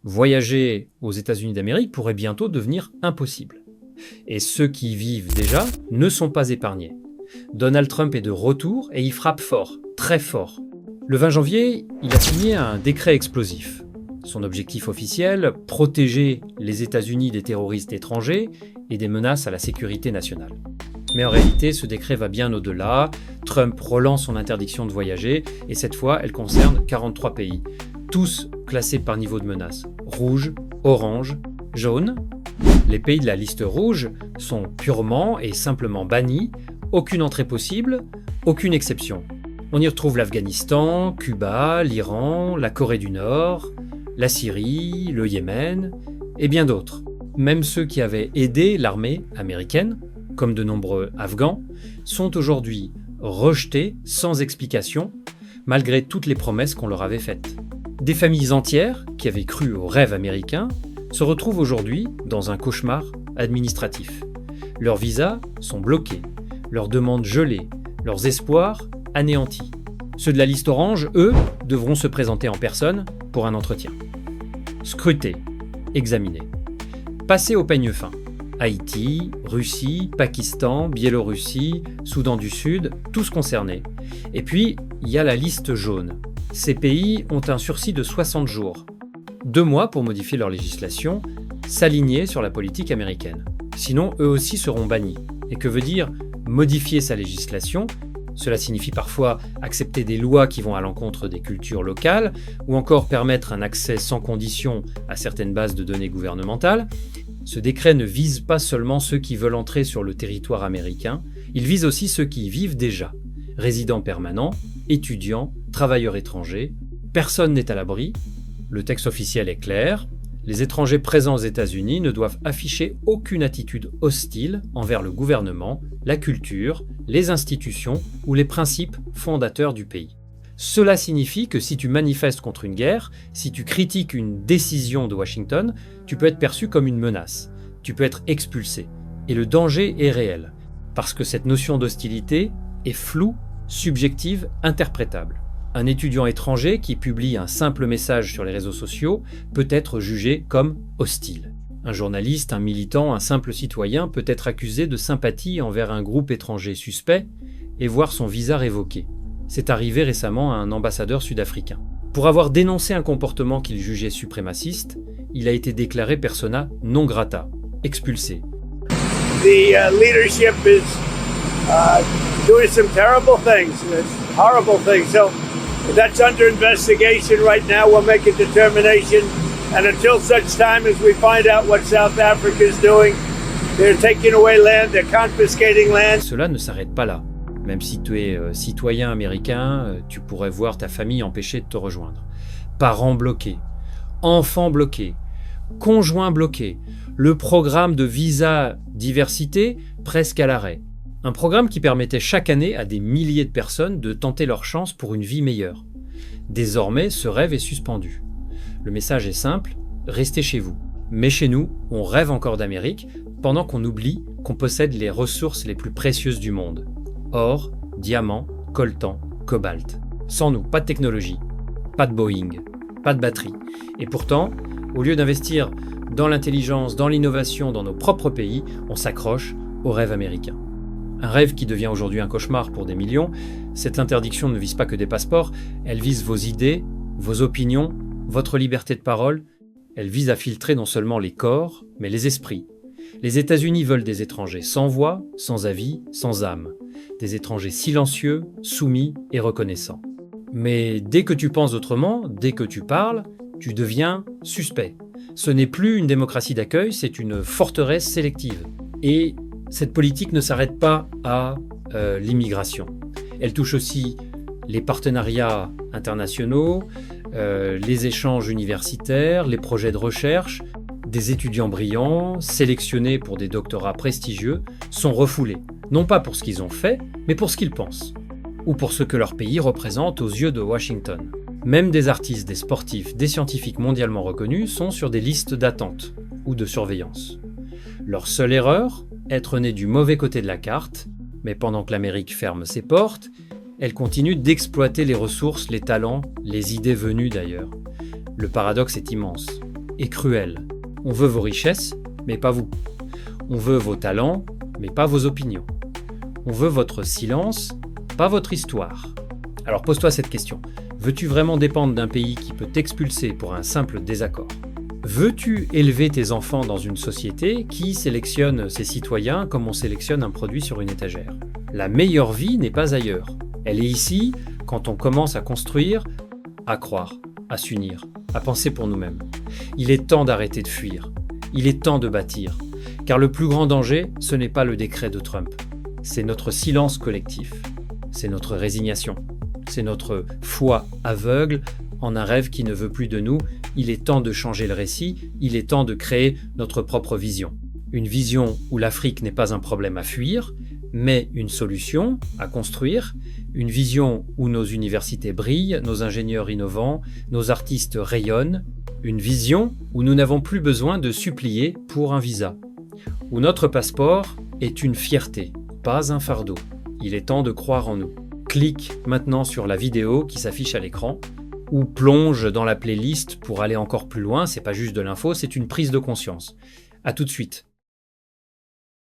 Voyager aux États-Unis d'Amérique pourrait bientôt devenir impossible. Et ceux qui y vivent déjà ne sont pas épargnés. Donald Trump est de retour et il frappe fort, très fort. Le 20 janvier, il a signé un décret explosif. Son objectif officiel, protéger les États-Unis des terroristes étrangers et des menaces à la sécurité nationale. Mais en réalité, ce décret va bien au-delà. Trump relance son interdiction de voyager et cette fois, elle concerne 43 pays, tous classés par niveau de menace. Rouge, orange, jaune. Les pays de la liste rouge sont purement et simplement bannis, aucune entrée possible, aucune exception. On y retrouve l'Afghanistan, Cuba, l'Iran, la Corée du Nord, la Syrie, le Yémen et bien d'autres. Même ceux qui avaient aidé l'armée américaine, comme de nombreux Afghans, sont aujourd'hui rejetés sans explication, malgré toutes les promesses qu'on leur avait faites. Des familles entières, qui avaient cru au rêve américain, se retrouvent aujourd'hui dans un cauchemar administratif. Leurs visas sont bloqués, leurs demandes gelées, leurs espoirs anéantis. Ceux de la liste orange, eux, devront se présenter en personne pour un entretien. Scruter, examiner. Passer au peigne fin. Haïti, Russie, Pakistan, Biélorussie, Soudan du Sud, tous concernés. Et puis, il y a la liste jaune. Ces pays ont un sursis de 60 jours. 2 mois pour modifier leur législation, s'aligner sur la politique américaine. Sinon, eux aussi seront bannis. Et que veut dire modifier sa législation ? Cela signifie parfois accepter des lois qui vont à l'encontre des cultures locales, ou encore permettre un accès sans condition à certaines bases de données gouvernementales. Ce décret ne vise pas seulement ceux qui veulent entrer sur le territoire américain, il vise aussi ceux qui y vivent déjà. Résidents permanents, étudiants, travailleurs étrangers, personne n'est à l'abri. Le texte officiel est clair. Les étrangers présents aux États-Unis ne doivent afficher aucune attitude hostile envers le gouvernement, la culture, les institutions ou les principes fondateurs du pays. Cela signifie que si tu manifestes contre une guerre, si tu critiques une décision de Washington, tu peux être perçu comme une menace, tu peux être expulsé. Et le danger est réel, parce que cette notion d'hostilité est floue, subjective, interprétable. Un étudiant étranger qui publie un simple message sur les réseaux sociaux peut être jugé comme hostile. Un journaliste, un militant, un simple citoyen peut être accusé de sympathie envers un groupe étranger suspect et voir son visa révoqué. C'est arrivé récemment à un ambassadeur sud-africain. Pour avoir dénoncé un comportement qu'il jugeait suprémaciste, il a été déclaré persona non grata, expulsé. The leadership is doing some terrible things, horrible things. So that's under investigation right now. We'll make a determination. And until such time as we find out what South Africa is doing, they're taking away land, they're confiscating land. Cela ne s'arrête pas là. Même si tu es citoyen américain, tu pourrais voir ta famille empêchée de te rejoindre. Parents bloqués, enfants bloqués, conjoints bloqués, le programme de visa diversité presque à l'arrêt. Un programme qui permettait chaque année à des milliers de personnes de tenter leur chance pour une vie meilleure. Désormais, ce rêve est suspendu. Le message est simple, restez chez vous. Mais chez nous, on rêve encore d'Amérique pendant qu'on oublie qu'on possède les ressources les plus précieuses du monde. Or, diamants, coltan, cobalt. Sans nous, pas de technologie, pas de Boeing, pas de batterie. Et pourtant, au lieu d'investir dans l'intelligence, dans l'innovation, dans nos propres pays, on s'accroche au rêve américain. Un rêve qui devient aujourd'hui un cauchemar pour des millions. Cette interdiction ne vise pas que des passeports, elle vise vos idées, vos opinions, votre liberté de parole. Elle vise à filtrer non seulement les corps, mais les esprits. Les États-Unis veulent des étrangers sans voix, sans avis, sans âme. Des étrangers silencieux, soumis et reconnaissants. Mais dès que tu penses autrement, dès que tu parles, tu deviens suspect. Ce n'est plus une démocratie d'accueil, c'est une forteresse sélective. Et cette politique ne s'arrête pas à l'immigration. Elle touche aussi les partenariats internationaux, les échanges universitaires, les projets de recherche. Des étudiants brillants, sélectionnés pour des doctorats prestigieux, sont refoulés. Non pas pour ce qu'ils ont fait, mais pour ce qu'ils pensent. Ou pour ce que leur pays représente aux yeux de Washington. Même des artistes, des sportifs, des scientifiques mondialement reconnus sont sur des listes d'attente ou de surveillance. Leur seule erreur, être nés du mauvais côté de la carte, mais pendant que l'Amérique ferme ses portes, elle continue d'exploiter les ressources, les talents, les idées venues d'ailleurs. Le paradoxe est immense. est cruel. On veut vos richesses, mais pas vous. On veut vos talents, mais pas vos opinions. On veut votre silence, pas votre histoire. Alors pose-toi cette question. Veux-tu vraiment dépendre d'un pays qui peut t'expulser pour un simple désaccord ? Veux-tu élever tes enfants dans une société qui sélectionne ses citoyens comme on sélectionne un produit sur une étagère ? La meilleure vie n'est pas ailleurs. Elle est ici quand on commence à construire, à croire, à s'unir, à penser pour nous-mêmes. Il est temps d'arrêter de fuir. Il est temps de bâtir. Car le plus grand danger, ce n'est pas le décret de Trump. C'est notre silence collectif. C'est notre résignation. C'est notre foi aveugle en un rêve qui ne veut plus de nous. Il est temps de changer le récit. Il est temps de créer notre propre vision. Une vision où l'Afrique n'est pas un problème à fuir, mais une solution à construire. Une vision où nos universités brillent, nos ingénieurs innovants, nos artistes rayonnent. Une vision où nous n'avons plus besoin de supplier pour un visa. Où notre passeport est une fierté, pas un fardeau. Il est temps de croire en nous. Clique maintenant sur la vidéo qui s'affiche à l'écran ou plonge dans la playlist pour aller encore plus loin. C'est pas juste de l'info, c'est une prise de conscience. À tout de suite.